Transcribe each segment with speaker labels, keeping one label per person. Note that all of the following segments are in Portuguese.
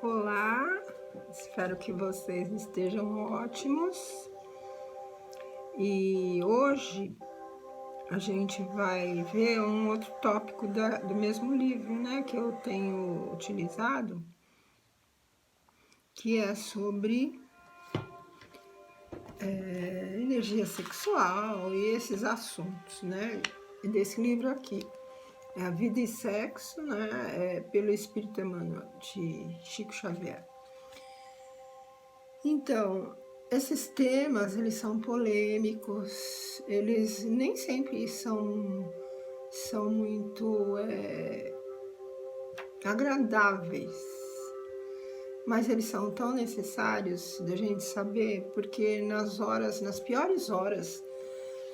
Speaker 1: Olá, espero que vocês estejam ótimos. E hoje a gente vai ver um outro tópico do mesmo livro, né, que eu tenho utilizado, que é sobre energia sexual e esses assuntos, né, desse livro aqui. É A Vida e Sexo, né, pelo Espírito Emmanuel, de Chico Xavier. Então, esses temas, eles são polêmicos, eles nem sempre são muito agradáveis, mas eles são tão necessários da gente saber, porque nas piores horas,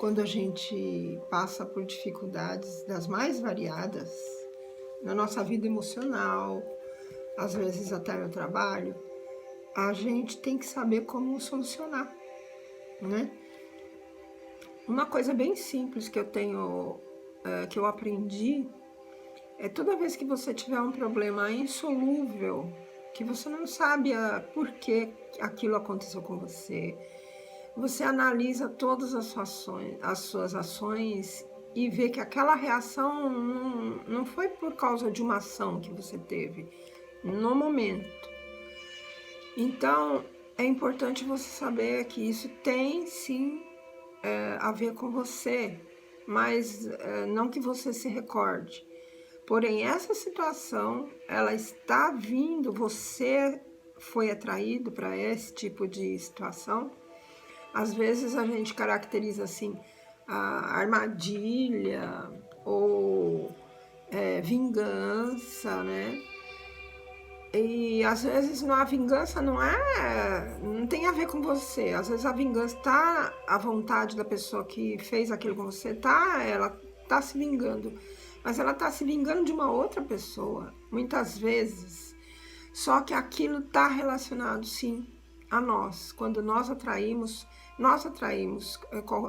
Speaker 1: quando a gente passa por dificuldades das mais variadas, na nossa vida emocional, às vezes até no trabalho, a gente tem que saber como solucionar, né? Uma coisa bem simples que eu aprendi, é toda vez que você tiver um problema insolúvel, que você não sabe por que aquilo aconteceu com você, você analisa todas as suas ações e vê que aquela reação não foi por causa de uma ação que você teve no momento. Então, é importante você saber que isso tem, sim, a ver com você, mas não que você se recorde. Porém, essa situação, ela está vindo, você foi atraído para esse tipo de situação. Às vezes a gente caracteriza assim, a armadilha ou vingança, né? E às vezes a vingança não tem a ver com você. Às vezes a vingança tá à vontade da pessoa que fez aquilo com você, ela tá se vingando, mas ela tá se vingando de uma outra pessoa, muitas vezes. Só que aquilo tá relacionado, sim, a nós. Quando nós atraímos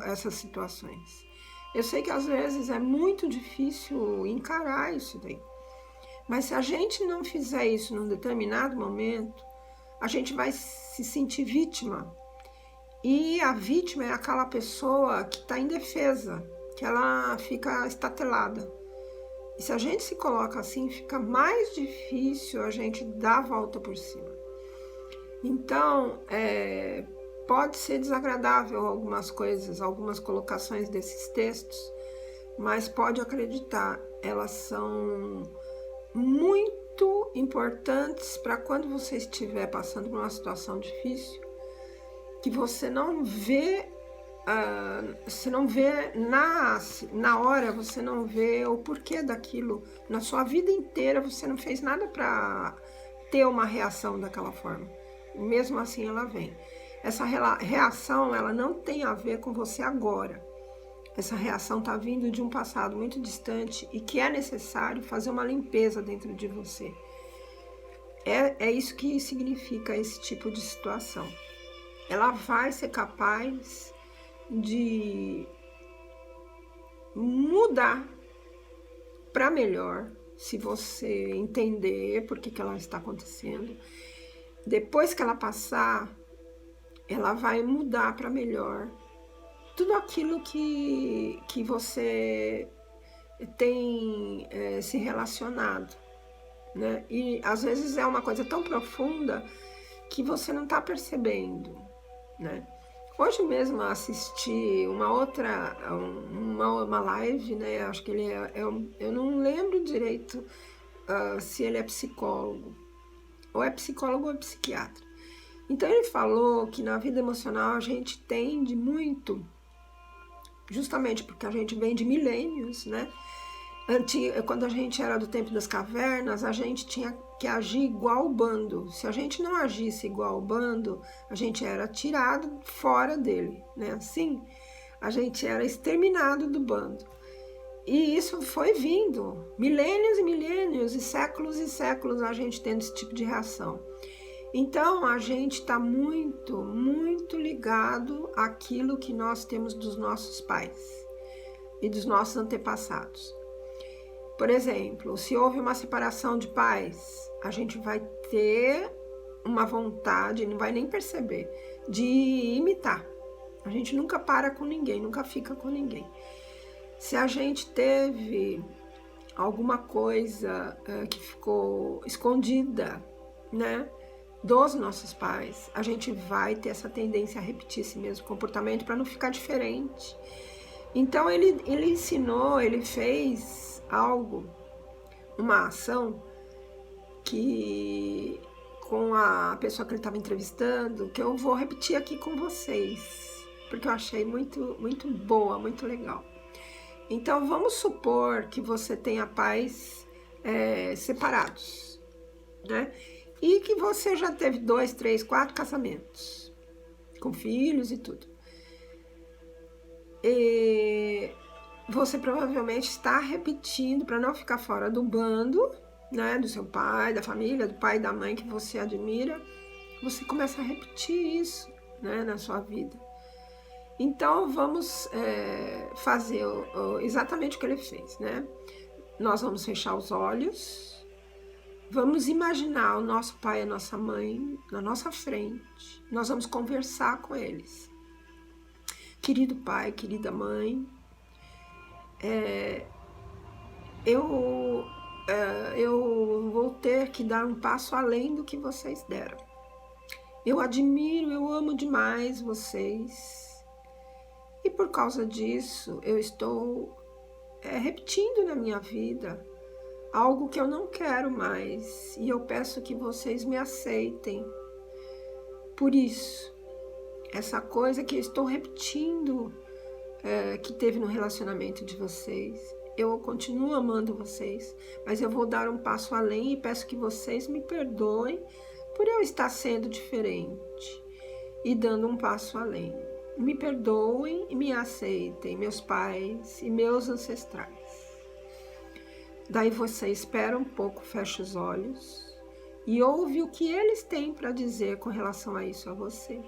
Speaker 1: essas situações. Eu sei que às vezes é muito difícil encarar isso daí. Mas se a gente não fizer isso num determinado momento, a gente vai se sentir vítima. E a vítima é aquela pessoa que está indefesa, que ela fica estatelada. E se a gente se coloca assim, fica mais difícil a gente dar a volta por cima. Então, pode ser desagradável algumas coisas, algumas colocações desses textos, mas pode acreditar, elas são muito importantes para quando você estiver passando por uma situação difícil, que você não vê, na hora, você não vê o porquê daquilo. Na sua vida inteira você não fez nada para ter uma reação daquela forma. Mesmo assim ela vem. Essa reação, ela não tem a ver com você agora. Essa reação está vindo de um passado muito distante e que é necessário fazer uma limpeza dentro de você. É isso que significa esse tipo de situação. Ela vai ser capaz de mudar para melhor, se você entender por que ela está acontecendo. Depois que ela passar, ela vai mudar para melhor tudo aquilo que você tem se relacionado, né? E às vezes é uma coisa tão profunda que você não está percebendo, né? Hoje mesmo eu assisti uma live, né? Acho que eu não lembro direito se ele é psicólogo, ou é psicólogo ou é psiquiatra. Então ele falou que na vida emocional a gente tende muito, justamente porque a gente vem de milênios, né? Quando a gente era do tempo das cavernas, a gente tinha que agir igual o bando. Se a gente não agisse igual o bando, a gente era tirado fora dele, né? Assim, a gente era exterminado do bando. E isso foi vindo, milênios e milênios, e séculos a gente tendo esse tipo de reação. Então, a gente está muito, muito ligado àquilo que nós temos dos nossos pais e dos nossos antepassados. Por exemplo, se houve uma separação de pais, a gente vai ter uma vontade, não vai nem perceber, de imitar. A gente nunca para com ninguém, nunca fica com ninguém. Se a gente teve alguma coisa que ficou escondida, né, dos nossos pais, a gente vai ter essa tendência a repetir esse mesmo comportamento para não ficar diferente. Então ele ensinou, ele fez algo, uma ação que com a pessoa que ele estava entrevistando, que eu vou repetir aqui com vocês, porque eu achei muito, muito boa, muito legal. Então vamos supor que você tenha pais separados, né? E que você já teve 2, 3, 4 casamentos, com filhos e tudo. E você provavelmente está repetindo, para não ficar fora do bando, né, do seu pai, da família, do pai e da mãe que você admira, você começa a repetir isso, né, na sua vida. Então vamos fazer exatamente o que ele fez, né? Nós vamos fechar os olhos, vamos imaginar o nosso pai e a nossa mãe na nossa frente, nós vamos conversar com eles. Querido pai, querida mãe, eu vou ter que dar um passo além do que vocês deram. Eu admiro, eu amo demais vocês. E por causa disso, eu estou repetindo na minha vida algo que eu não quero mais. E eu peço que vocês me aceitem por isso. Essa coisa que eu estou repetindo que teve no relacionamento de vocês. Eu continuo amando vocês, mas eu vou dar um passo além e peço que vocês me perdoem por eu estar sendo diferente e dando um passo além. Me perdoem e me aceitem, meus pais e meus ancestrais. Daí você espera um pouco, fecha os olhos e ouve o que eles têm para dizer com relação a isso a você.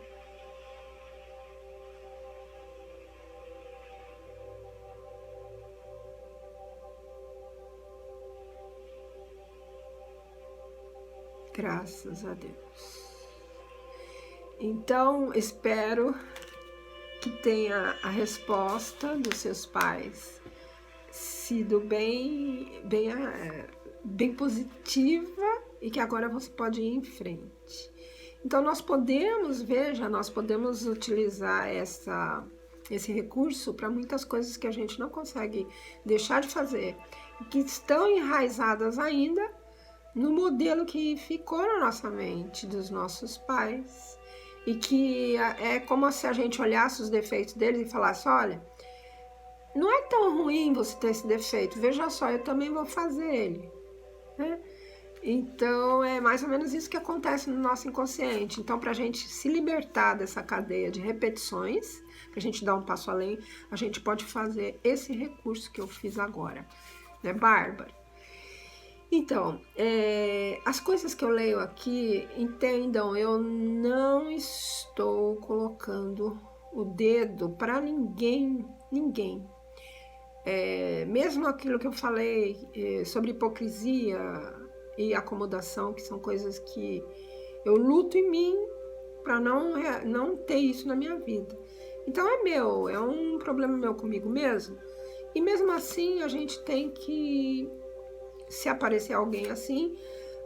Speaker 1: Graças a Deus. Então, espero que tenha a resposta dos seus pais sido bem positiva e que agora você pode ir em frente. Então, nós podemos utilizar esse recurso para muitas coisas que a gente não consegue deixar de fazer e que estão enraizadas ainda no modelo que ficou na nossa mente dos nossos pais e que é como se a gente olhasse os defeitos deles e falasse, olha, não é tão ruim você ter esse defeito, veja só, eu também vou fazer ele, né? Então é mais ou menos isso que acontece no nosso inconsciente. Então, para a gente se libertar dessa cadeia de repetições, para a gente dar um passo além, a gente pode fazer esse recurso que eu fiz agora, né, Bárbara? Então, as coisas que eu leio aqui, entendam, eu não estou colocando o dedo para ninguém. Mesmo aquilo que eu falei sobre hipocrisia e acomodação, que são coisas que eu luto em mim para não ter isso na minha vida. Então é um problema meu comigo mesmo. E mesmo assim a gente tem que, se aparecer alguém assim,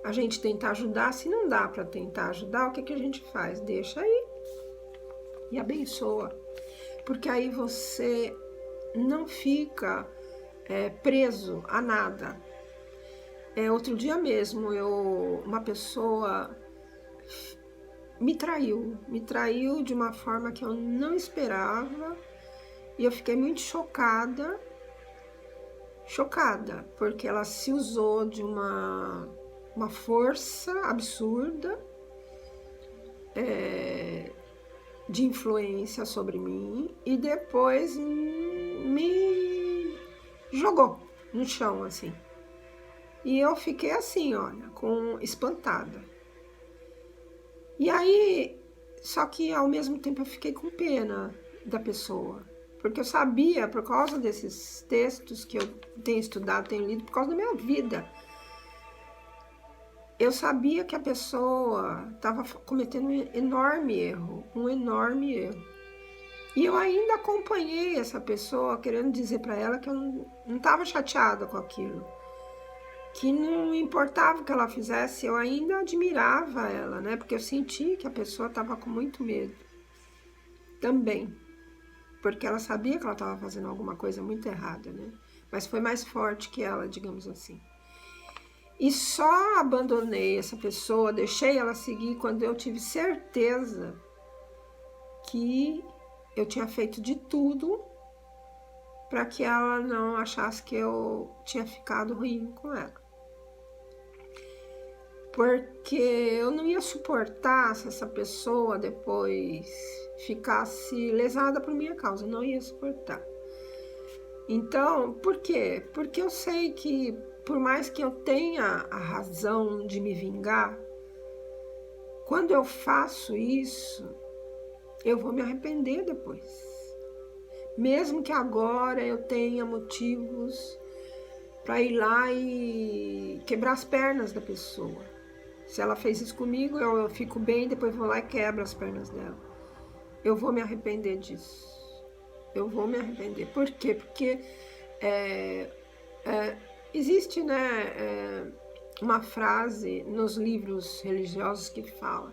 Speaker 1: a gente tenta ajudar. Se não dá para tentar ajudar, o que a gente faz? Deixa aí e abençoa. Porque aí você não fica preso a nada. Outro dia mesmo, uma pessoa me traiu de uma forma que eu não esperava e eu fiquei muito chocada, porque ela se usou de uma força absurda de influência sobre mim e depois me jogou no chão, assim. E eu fiquei assim, olha, espantada. E aí, só que ao mesmo tempo eu fiquei com pena da pessoa, Porque eu sabia, por causa desses textos que eu tenho estudado, tenho lido, por causa da minha vida, eu sabia que a pessoa estava cometendo um enorme erro, um enorme erro. E eu ainda acompanhei essa pessoa, querendo dizer para ela que eu não estava chateada com aquilo, que não importava o que ela fizesse, eu ainda admirava ela, né? Porque eu senti que a pessoa estava com muito medo também, porque ela sabia que ela estava fazendo alguma coisa muito errada, né? Mas foi mais forte que ela, digamos assim. E só abandonei essa pessoa, deixei ela seguir quando eu tive certeza que eu tinha feito de tudo para que ela não achasse que eu tinha ficado ruim com ela. Porque eu não ia suportar se essa pessoa depois ficasse lesada por minha causa, não ia suportar. Então, por quê? Porque eu sei que por mais que eu tenha a razão de me vingar, quando eu faço isso, eu vou me arrepender depois. Mesmo que agora eu tenha motivos para ir lá e quebrar as pernas da pessoa. Se ela fez isso comigo, eu fico bem, depois vou lá e quebro as pernas dela. Eu vou me arrepender disso. Eu vou me arrepender. Por quê? Porque existe, né, uma frase nos livros religiosos que fala: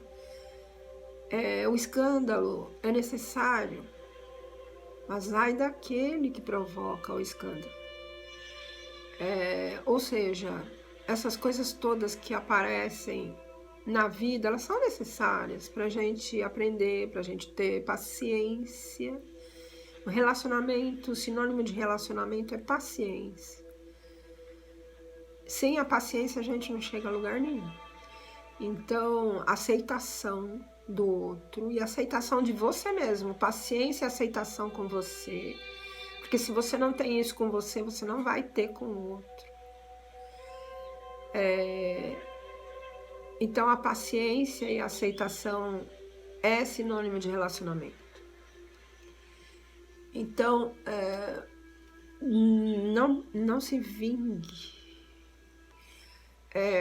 Speaker 1: o escândalo é necessário, mas ai daquele que provoca o escândalo. Ou seja, essas coisas todas que aparecem na vida, elas são necessárias para a gente aprender, para a gente ter paciência. O relacionamento, o sinônimo de relacionamento é paciência. Sem a paciência a gente não chega a lugar nenhum. Então, aceitação do outro e aceitação de você mesmo, paciência e aceitação com você. Porque se você não tem isso com você, você não vai ter com o outro. Então, a paciência e a aceitação é sinônimo de relacionamento. Então, não se vingue.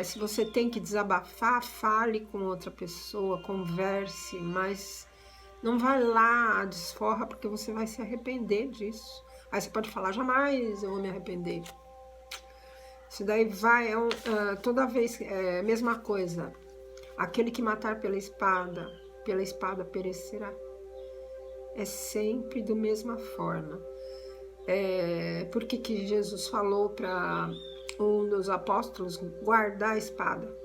Speaker 1: Se você tem que desabafar, fale com outra pessoa, converse, mas não vai lá, desforra, porque você vai se arrepender disso. Aí você pode falar: jamais eu vou me arrepender. Isso daí vai, toda vez, a mesma coisa. Aquele que matar pela espada perecerá. É sempre da mesma forma. Por que Jesus falou para um dos apóstolos guardar a espada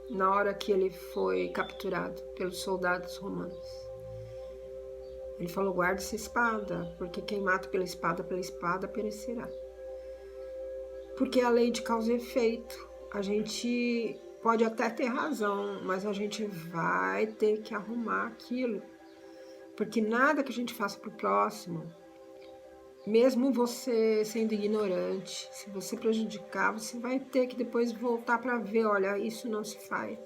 Speaker 1: na hora que ele foi capturado pelos soldados romanos? Ele falou: guarde essa espada, porque quem mata pela espada perecerá. Porque a lei de causa e efeito, a gente pode até ter razão, mas a gente vai ter que arrumar aquilo. Porque nada que a gente faça pro próximo, mesmo você sendo ignorante, se você prejudicar, você vai ter que depois voltar para ver: olha, isso não se faz.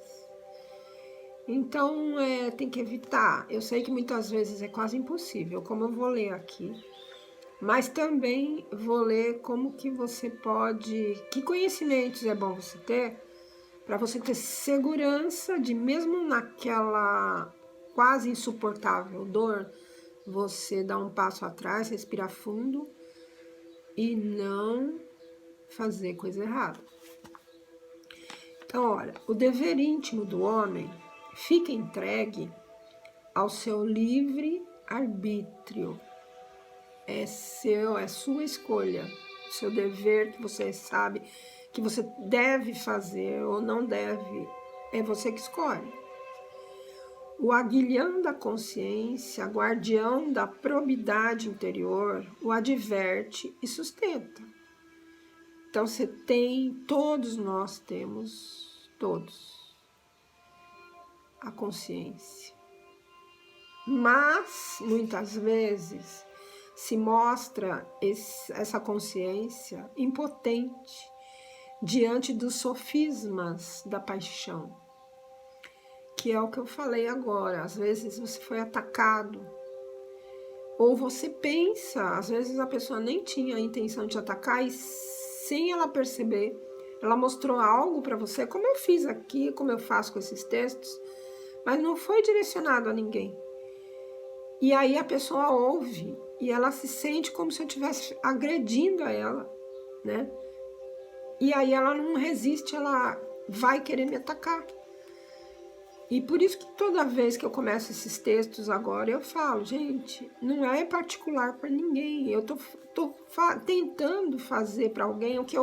Speaker 1: Então, tem que evitar. Eu sei que muitas vezes é quase impossível, como eu vou ler aqui. Mas também vou ler como que você pode... Que conhecimentos é bom você ter para você ter segurança de, mesmo naquela quase insuportável dor, você dar um passo atrás, respirar fundo e não fazer coisa errada. Então, olha, o dever íntimo do homem fica entregue ao seu livre arbítrio. É sua escolha, seu dever que você sabe que você deve fazer ou não deve, é você que escolhe. O aguilhão da consciência, guardião da probidade interior, o adverte e sustenta. Então você tem, todos nós temos, todos, a consciência. Mas, muitas vezes, se mostra essa consciência impotente diante dos sofismas da paixão, que é o que eu falei agora. Às vezes você foi atacado Ou você pensa, às vezes a pessoa nem tinha a intenção de atacar e sem ela perceber, ela mostrou algo para você, como eu fiz aqui, como eu faço com esses textos, mas não foi direcionado a ninguém. E aí a pessoa ouve e ela se sente como se eu estivesse agredindo a ela, né? E aí ela não resiste, ela vai querer me atacar. E por isso que toda vez que eu começo esses textos agora, eu falo, gente, não é particular para ninguém. Eu tô tentando fazer para alguém o que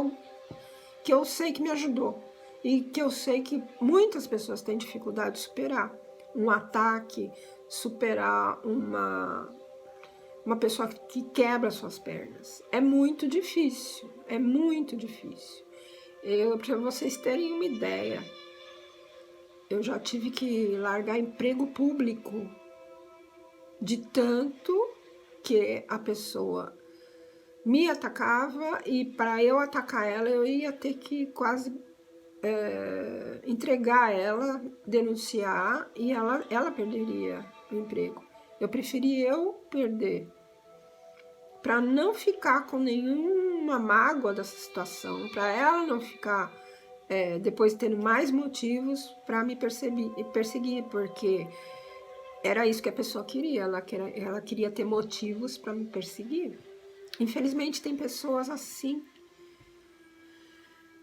Speaker 1: eu sei que me ajudou. E que eu sei que muitas pessoas têm dificuldade de superar. Um ataque, superar uma pessoa que quebra suas pernas. É muito difícil, é muito difícil. Para vocês terem uma ideia, eu já tive que largar emprego público de tanto que a pessoa me atacava e para eu atacar ela eu ia ter que quase entregar ela, denunciar e ela perderia o emprego. Eu preferi eu perder para não ficar com nenhuma mágoa dessa situação, para ela não ficar depois tendo mais motivos para me perseguir, porque era isso que a pessoa queria, ela queria ter motivos para me perseguir. Infelizmente tem pessoas assim,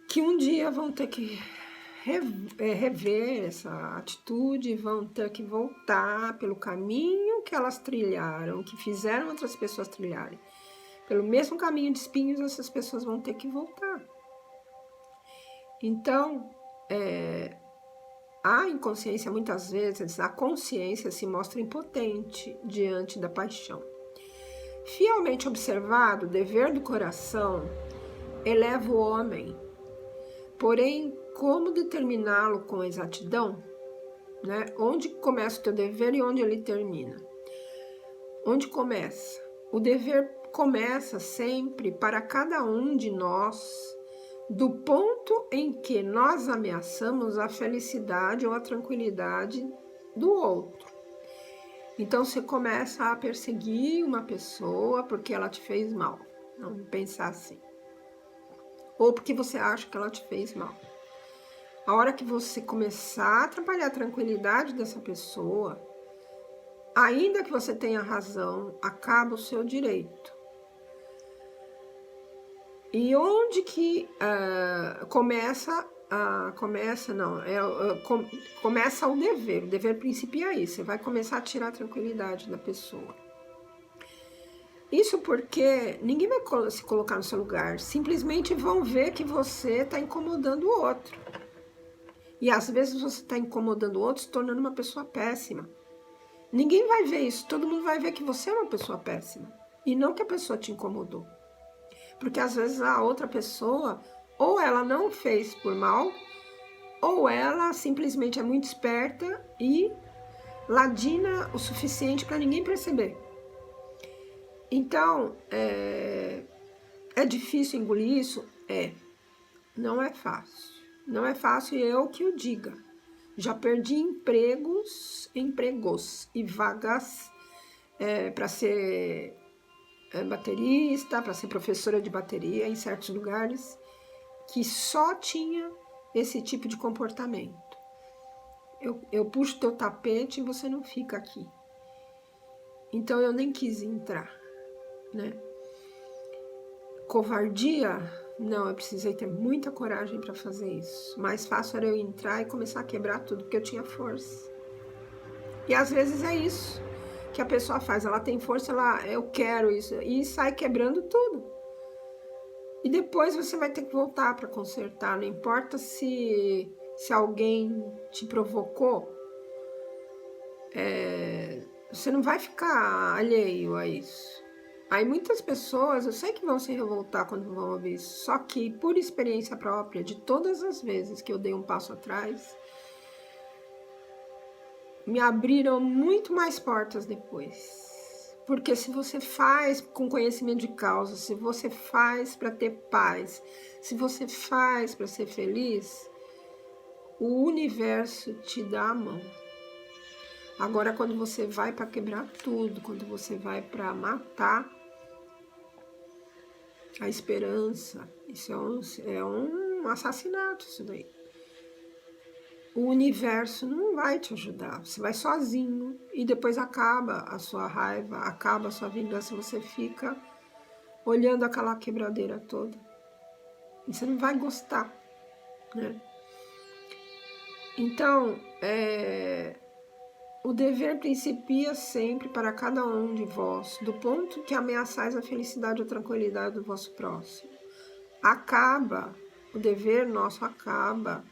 Speaker 1: que um dia vão ter que rever essa atitude, vão ter que voltar pelo caminho que elas trilharam, que fizeram outras pessoas trilharem. Pelo mesmo caminho de espinhos, essas pessoas vão ter que voltar. Então, a inconsciência, muitas vezes, a consciência se mostra impotente diante da paixão. Fielmente observado, o dever do coração eleva o homem. Porém, como determiná-lo com exatidão? Né? Onde começa o teu dever e onde ele termina? Onde começa? O dever começa sempre para cada um de nós, do ponto em que nós ameaçamos a felicidade ou a tranquilidade do outro. Então você começa a perseguir uma pessoa porque ela te fez mal. Vamos pensar assim. Ou porque você acha que ela te fez mal. A hora que você começar a atrapalhar a tranquilidade dessa pessoa, ainda que você tenha razão, acaba o seu direito. E onde que começa o dever. O dever principia aí. Você vai começar a tirar a tranquilidade da pessoa. Isso porque ninguém vai se colocar no seu lugar. Simplesmente vão ver que você está incomodando o outro. E às vezes você está incomodando o outro, se tornando uma pessoa péssima. Ninguém vai ver isso. Todo mundo vai ver que você é uma pessoa péssima. E não que a pessoa te incomodou. Porque às vezes a outra pessoa, ou ela não fez por mal, ou ela simplesmente é muito esperta e ladina o suficiente para ninguém perceber. Então, é difícil engolir isso? Não é fácil. Não é fácil, eu que o diga. Já perdi empregos e vagas para ser baterista, para ser professora de bateria em certos lugares, que só tinha esse tipo de comportamento. Eu puxo teu tapete e você não fica aqui. Então eu nem quis entrar, né? Covardia? Não, eu precisei ter muita coragem para fazer isso. Mais fácil era eu entrar e começar a quebrar tudo, porque eu tinha força. E às vezes é isso que a pessoa faz, ela tem força, eu quero isso, e sai quebrando tudo. E depois você vai ter que voltar para consertar, não importa se alguém te provocou, você não vai ficar alheio a isso. Aí muitas pessoas, eu sei que vão se revoltar quando vão ouvir isso, só que por experiência própria, de todas as vezes que eu dei um passo atrás, me abriram muito mais portas depois. Porque se você faz com conhecimento de causa, se você faz para ter paz, se você faz para ser feliz, o universo te dá a mão. Agora, quando você vai para quebrar tudo, quando você vai para matar a esperança, isso é um assassinato, isso daí. O universo não vai te ajudar, você vai sozinho e depois acaba a sua raiva, acaba a sua vingança, você fica olhando aquela quebradeira toda e você não vai gostar, né? Então, o dever principia sempre para cada um de vós, do ponto que ameaçais a felicidade ou a tranquilidade do vosso próximo. Acaba, o dever nosso acaba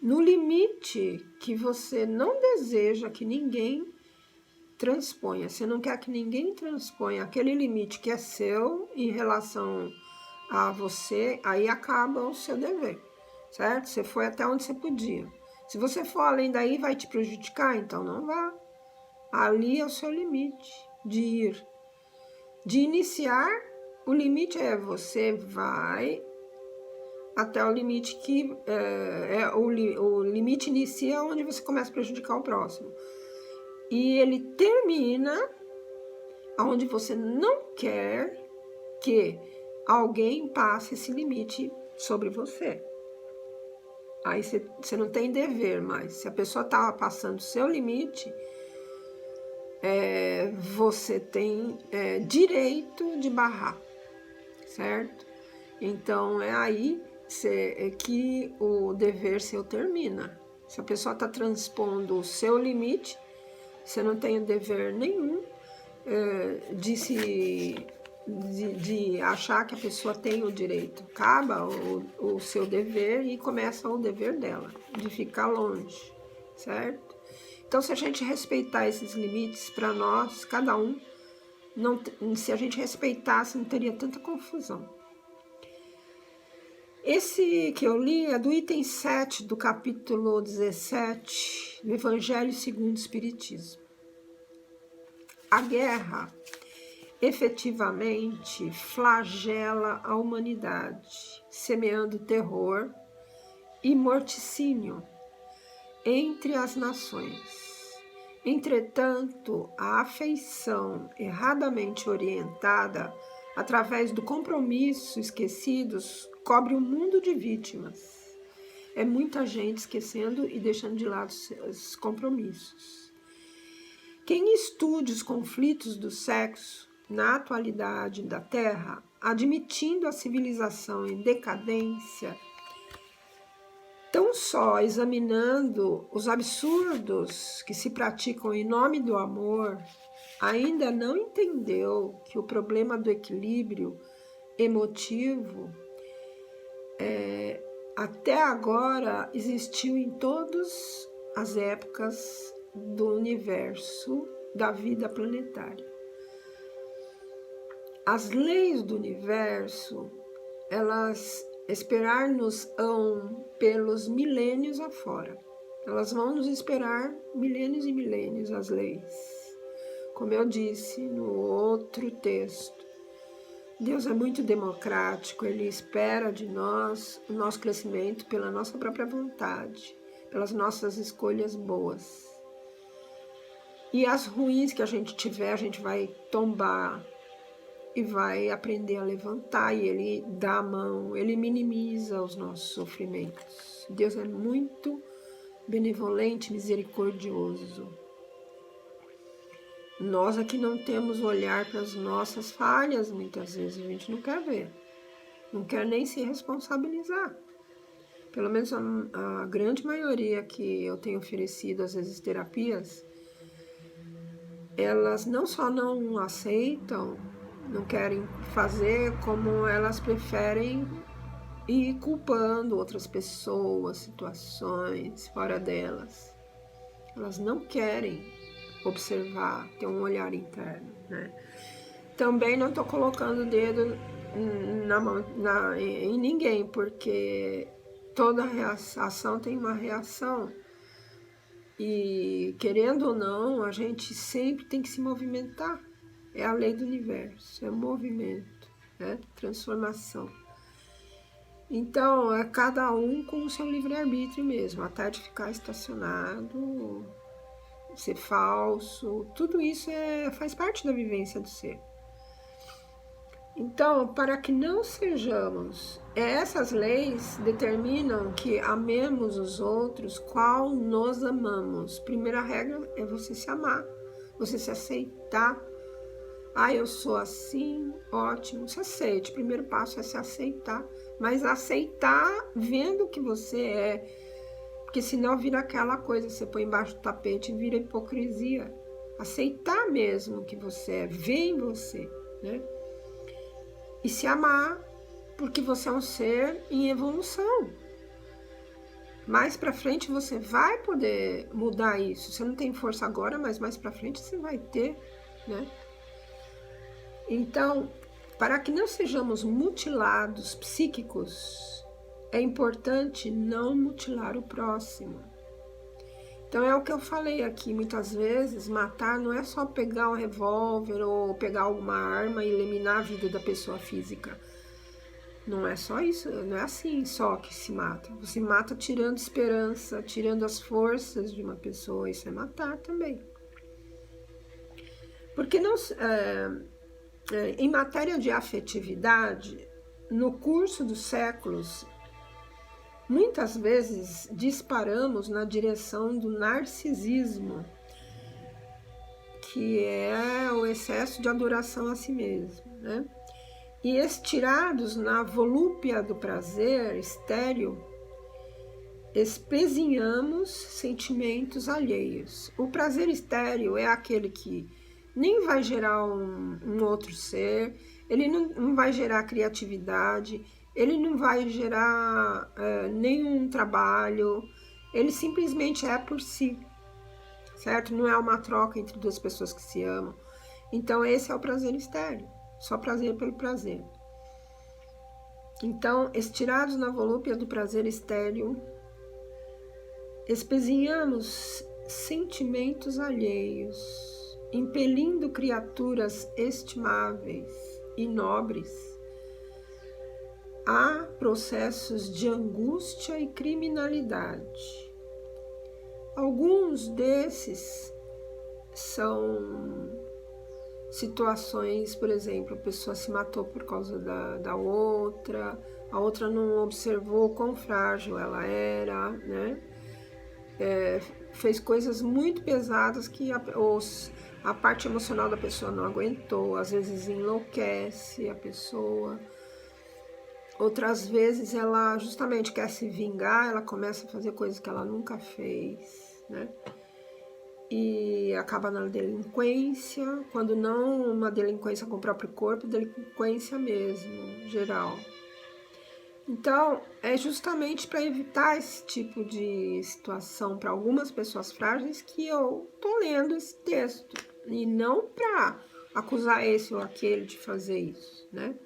Speaker 1: no limite que você não deseja que ninguém transponha. Você não quer que ninguém transponha aquele limite que é seu em relação a você, aí acaba o seu dever, certo? Você foi até onde você podia. Se você for além daí, vai te prejudicar, então não vá. Ali é o seu limite de ir. De iniciar, o limite é você vai até o limite que o limite inicia onde você começa a prejudicar o próximo. E ele termina onde você não quer que alguém passe esse limite sobre você. Aí você não tem dever mais. Se a pessoa está passando o seu limite, você tem direito de barrar, certo? Então é aí que o dever seu termina. Se a pessoa está transpondo o seu limite, você não tem dever nenhum de achar que a pessoa tem o direito. Acaba o seu dever e começa o dever dela, de ficar longe, certo? Então, se a gente respeitar esses limites para nós, cada um, se a gente respeitasse, não teria tanta confusão. Esse que eu li é do item 7 do capítulo 17 do Evangelho segundo o Espiritismo. A guerra efetivamente flagela a humanidade, semeando terror e morticínio entre as nações. Entretanto, a afeição erradamente orientada através do compromisso esquecidos cobre um mundo de vítimas. É muita gente esquecendo e deixando de lado seus compromissos. Quem estude os conflitos do sexo na atualidade da Terra, admitindo a civilização em decadência, tão só examinando os absurdos que se praticam em nome do amor, ainda não entendeu que o problema do equilíbrio emotivo até agora existiu em todas as épocas do universo, da vida planetária. As leis do universo, elas esperar-nos-ão pelos milênios afora. Elas vão nos esperar milênios e milênios, as leis. Como eu disse no outro texto, Deus é muito democrático, Ele espera de nós o nosso crescimento pela nossa própria vontade, pelas nossas escolhas boas. E as ruins que a gente tiver, a gente vai tombar e vai aprender a levantar, e Ele dá a mão, Ele minimiza os nossos sofrimentos. Deus é muito benevolente, misericordioso. Nós aqui não temos olhar para as nossas falhas, muitas vezes a gente não quer ver, não quer nem se responsabilizar. Pelo menos a grande maioria que eu tenho oferecido, às vezes, terapias, elas não só não aceitam, não querem fazer, como elas preferem ir culpando outras pessoas, situações fora delas. Elas não querem observar, ter um olhar interno, né? Também não estou colocando o dedo em ninguém, porque toda ação tem uma reação. E, querendo ou não, a gente sempre tem que se movimentar. É a lei do universo, é movimento, né? Transformação. Então, é cada um com o seu livre-arbítrio mesmo, até de ficar estacionado ser falso, tudo isso faz parte da vivência do ser. Então, para que não sejamos, essas leis determinam que amemos os outros qual nos amamos. Primeira regra é você se amar, você se aceitar. Ah, eu sou assim, ótimo, se aceite. Primeiro passo é se aceitar, mas aceitar vendo que você é, porque senão vira aquela coisa, você põe embaixo do tapete e vira hipocrisia. Aceitar mesmo que você é, ver em você, né? E se amar, porque você é um ser em evolução. Mais pra frente você vai poder mudar isso. Você não tem força agora, mas mais pra frente você vai ter, né? Então, para que não sejamos mutilados psíquicos, é importante não mutilar o próximo. Então é o que eu falei aqui, muitas vezes, matar não é só pegar um revólver ou pegar alguma arma e eliminar a vida da pessoa física. Não é só isso, não é assim só que se mata. Você mata tirando esperança, tirando as forças de uma pessoa, isso é matar também. Porque não, em matéria de afetividade, no curso dos séculos, muitas vezes disparamos na direção do narcisismo, que é o excesso de adoração a si mesmo, né? E estirados na volúpia do prazer estéril, espezinhamos sentimentos alheios. O prazer estéril é aquele que nem vai gerar um outro ser, ele não vai gerar criatividade, ele não vai gerar nenhum trabalho, ele simplesmente é por si, certo? Não é uma troca entre duas pessoas que se amam. Então esse é o prazer estéril, só prazer pelo prazer. Então, estirados na volúpia do prazer estéril, espezinhamos sentimentos alheios, impelindo criaturas estimáveis e nobres a processos de angústia e criminalidade. Alguns desses são situações, por exemplo, a pessoa se matou por causa da outra, a outra não observou quão frágil ela era, né? Fez coisas muito pesadas que a parte emocional da pessoa não aguentou, às vezes enlouquece a pessoa. Outras vezes ela justamente quer se vingar, ela começa a fazer coisas que ela nunca fez, né? E acaba na delinquência, quando não uma delinquência com o próprio corpo, delinquência mesmo, geral. Então, é justamente para evitar esse tipo de situação para algumas pessoas frágeis que eu tô lendo esse texto, e não para acusar esse ou aquele de fazer isso, né?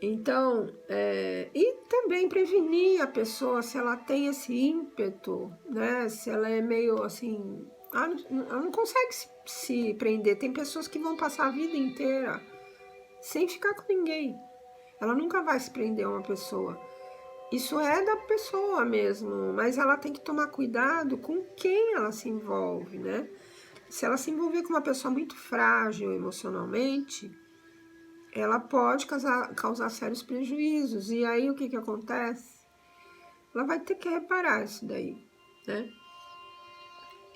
Speaker 1: Então, e também prevenir a pessoa se ela tem esse ímpeto, né? Se ela é meio assim, ela não consegue se prender. Tem pessoas que vão passar a vida inteira sem ficar com ninguém. Ela nunca vai se prender a uma pessoa. Isso é da pessoa mesmo, mas ela tem que tomar cuidado com quem ela se envolve, né? Se ela se envolver com uma pessoa muito frágil emocionalmente, ela pode causar sérios prejuízos. E aí o que acontece? Ela vai ter que reparar isso daí, né?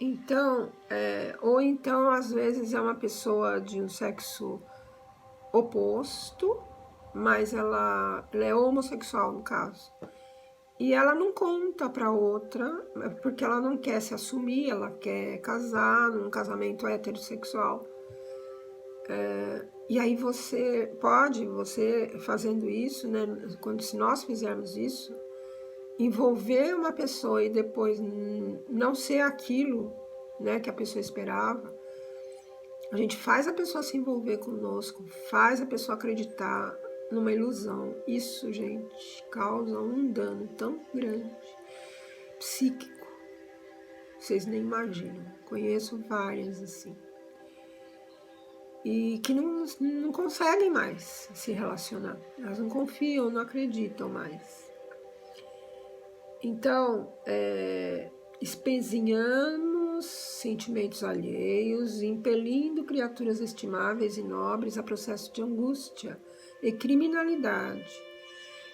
Speaker 1: Então, ou então às vezes é uma pessoa de um sexo oposto, mas ela é homossexual no caso. E ela não conta para outra, porque ela não quer se assumir, ela quer casar num casamento heterossexual. E aí você fazendo isso, né, se nós fizermos isso, envolver uma pessoa e depois não ser aquilo, né, que a pessoa esperava, a gente faz a pessoa se envolver conosco, faz a pessoa acreditar numa ilusão. Isso, gente, causa um dano tão grande, psíquico, vocês nem imaginam. Conheço várias assim. E que não conseguem mais se relacionar. Elas não confiam, não acreditam mais. Então, espezinhamos mesmos, sentimentos alheios, impelindo criaturas estimáveis e nobres a processo de angústia e criminalidade,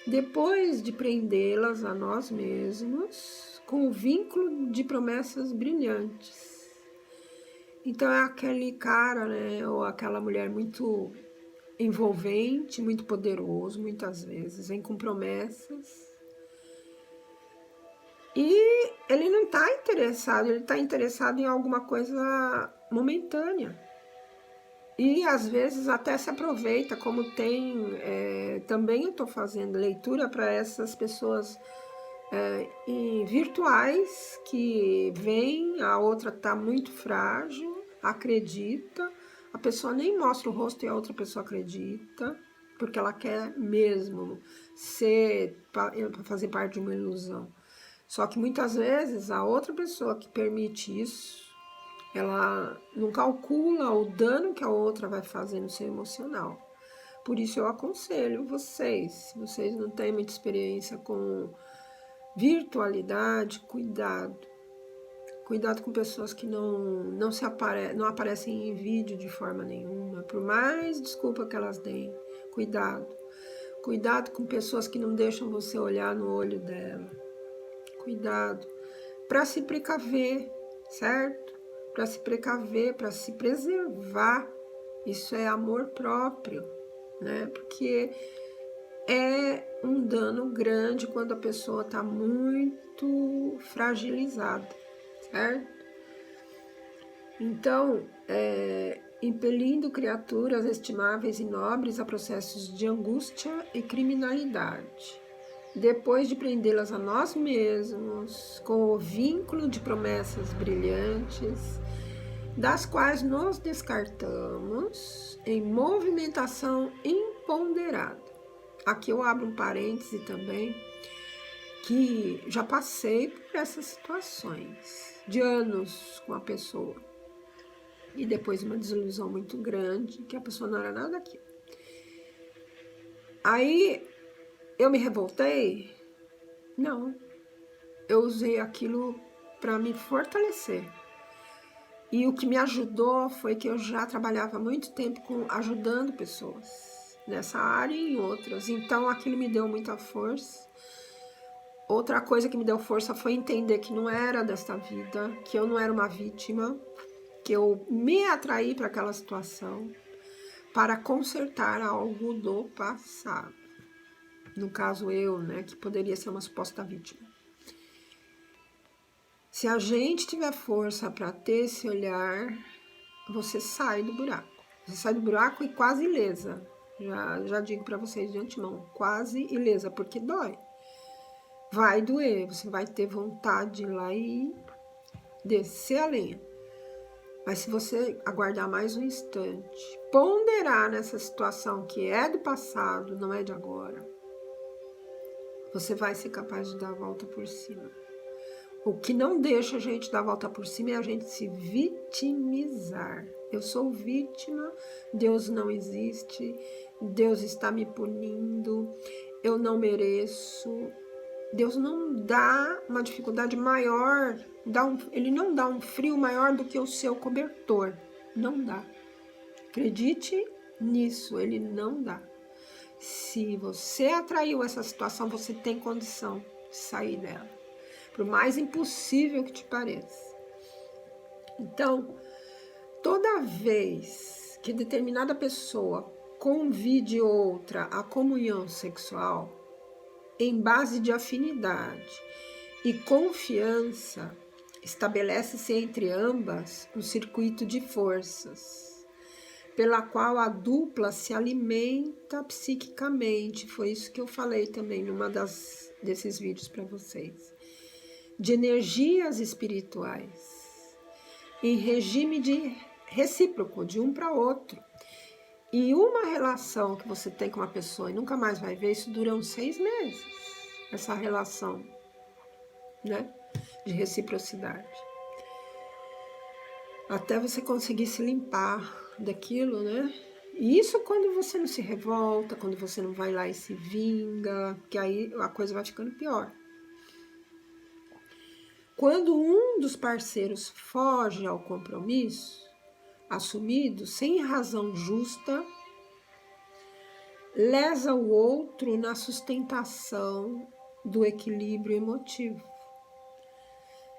Speaker 1: depois de prendê-las a nós mesmos com o vínculo de promessas brilhantes. Então é aquele cara, né, ou aquela mulher muito envolvente, muito poderoso, muitas vezes, vem com promessas. E ele não está interessado, ele está interessado em alguma coisa momentânea. E às vezes até se aproveita, como tem, também eu estou fazendo leitura para essas pessoas virtuais que vêm, a outra está muito frágil, acredita, a pessoa nem mostra o rosto e a outra pessoa acredita, porque ela quer mesmo fazer parte de uma ilusão. Só que muitas vezes a outra pessoa que permite isso, ela não calcula o dano que a outra vai fazer no seu emocional. Por isso eu aconselho vocês, se vocês não têm muita experiência com virtualidade, cuidado. Cuidado com pessoas que não aparecem em vídeo de forma nenhuma, por mais desculpa que elas deem. Cuidado. Cuidado com pessoas que não deixam você olhar no olho dela. Cuidado, para se precaver, certo? Para se precaver, para se preservar. Isso é amor próprio, né? Porque é um dano grande quando a pessoa está muito fragilizada, certo? Então, impelindo criaturas estimáveis e nobres a processos de angústia e criminalidade, depois de prendê-las a nós mesmos, com o vínculo de promessas brilhantes, das quais nos descartamos em movimentação imponderada. Aqui eu abro um parêntese também, que já passei por essas situações de anos com a pessoa, e depois uma desilusão muito grande, que a pessoa não era nada daquilo. Aí eu me revoltei? Não. Eu usei aquilo para me fortalecer. E o que me ajudou foi que eu já trabalhava há muito tempo ajudando pessoas nessa área e em outras. Então aquilo me deu muita força. Outra coisa que me deu força foi entender que não era desta vida, que eu não era uma vítima, que eu me atraí para aquela situação para consertar algo do passado. No caso eu, né, que poderia ser uma suposta vítima. Se a gente tiver força para ter esse olhar, você sai do buraco. Você sai do buraco e quase ilesa. Já digo para vocês de antemão, quase ilesa, porque dói. Vai doer, você vai ter vontade de ir lá e descer a lenha. Mas se você aguardar mais um instante, ponderar nessa situação que é do passado, não é de agora, você vai ser capaz de dar a volta por cima. O que não deixa a gente dar a volta por cima é a gente se vitimizar. Eu sou vítima, Deus não existe, Deus está me punindo, eu não mereço. Deus não dá uma dificuldade maior, ele não dá um frio maior do que o seu cobertor. Não dá. Acredite nisso, ele não dá. Se você atraiu essa situação, você tem condição de sair dela, por mais impossível que te pareça. Então, toda vez que determinada pessoa convide outra à comunhão sexual, em base de afinidade e confiança, estabelece-se entre ambas um circuito de forças, pela qual a dupla se alimenta psiquicamente. Foi isso que eu falei também numa desses vídeos para vocês. De energias espirituais, em regime de recíproco, de um para outro. E uma relação que você tem com uma pessoa e nunca mais vai ver, isso dura uns 6 meses, essa relação, né, de reciprocidade. Até você conseguir se limpar daquilo, né? E isso quando você não se revolta, quando você não vai lá e se vinga, que aí a coisa vai ficando pior. Quando um dos parceiros foge ao compromisso assumido sem razão justa, lesa o outro na sustentação do equilíbrio emotivo,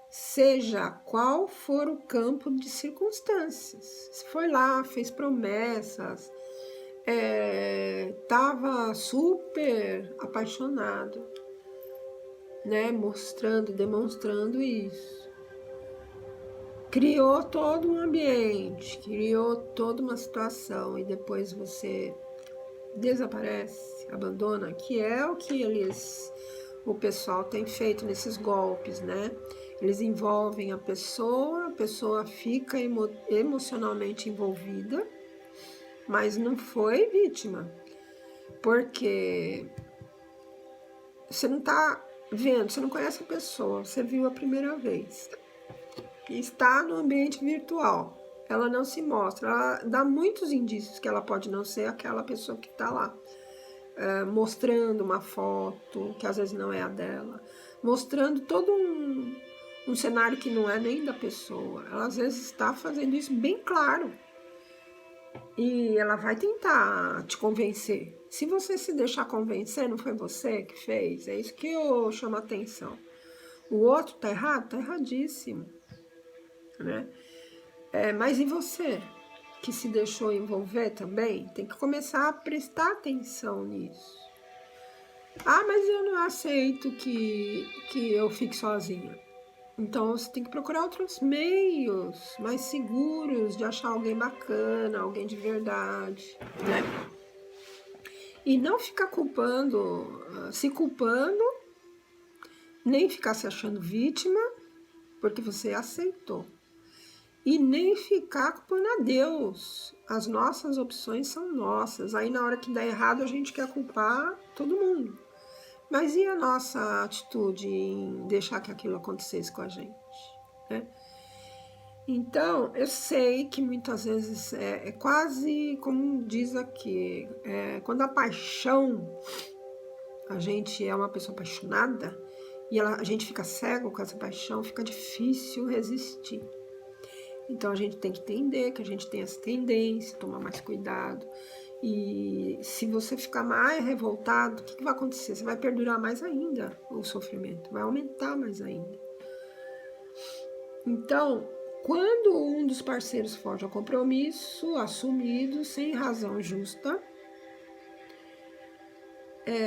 Speaker 1: seja qual for o campo de circunstâncias. Se foi lá, fez promessas, estava super apaixonado, né, demonstrando isso. Criou todo um ambiente, criou toda uma situação e depois você desaparece, abandona, que é o que o pessoal tem feito nesses golpes, né? Eles envolvem a pessoa fica emocionalmente envolvida, mas não foi vítima, porque você não tá vendo, você não conhece a pessoa, você viu a primeira vez, está no ambiente virtual, ela não se mostra, ela dá muitos indícios que ela pode não ser aquela pessoa que está lá, mostrando uma foto, que às vezes não é a dela, mostrando todo um cenário que não é nem da pessoa, ela às vezes está fazendo isso bem claro, e ela vai tentar te convencer. Se você se deixar convencer, não foi você que fez, é isso que eu chamo a atenção. O outro tá errado? Tá erradíssimo, né? Mas e você, que se deixou envolver também? Tem que começar a prestar atenção nisso. Ah, mas eu não aceito que eu fique sozinha. Então você tem que procurar outros meios mais seguros de achar alguém bacana, alguém de verdade, né? E não ficar se culpando, nem ficar se achando vítima, porque você aceitou. E nem ficar culpando a Deus. As nossas opções são nossas. Aí na hora que dá errado a gente quer culpar todo mundo. Mas e a nossa atitude em deixar que aquilo acontecesse com a gente, né? Então, eu sei que muitas vezes é quase como diz aqui, quando a paixão, a gente é uma pessoa apaixonada e a gente fica cego com essa paixão, fica difícil resistir. Então a gente tem que entender que a gente tem essa tendência, tomar mais cuidado. E se você ficar mais revoltado, o que vai acontecer? Você vai perdurar mais ainda o sofrimento, vai aumentar mais ainda. Então, quando um dos parceiros foge ao compromisso assumido sem razão justa,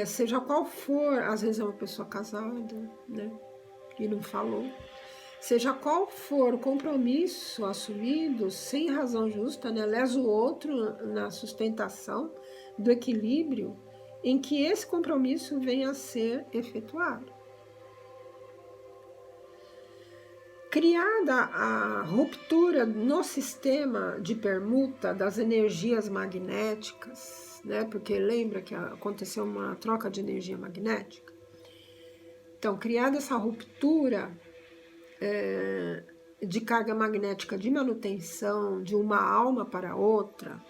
Speaker 1: seja qual for, às vezes é uma pessoa casada, né, e não falou, seja qual for o compromisso assumido sem razão justa, né, lesa o outro na sustentação do equilíbrio em que esse compromisso venha a ser efetuado. Criada a ruptura no sistema de permuta das energias magnéticas, né, porque lembra que aconteceu uma troca de energia magnética? Então, criada essa ruptura de carga magnética de manutenção de uma alma para outra,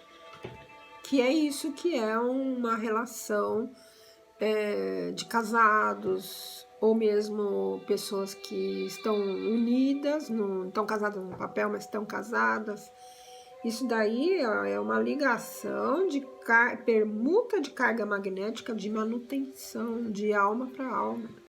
Speaker 1: que é isso que é uma relação de casados, ou mesmo pessoas que estão unidas, não estão casadas no papel, mas estão casadas. Isso daí é uma ligação de permuta de carga magnética de manutenção de alma para alma.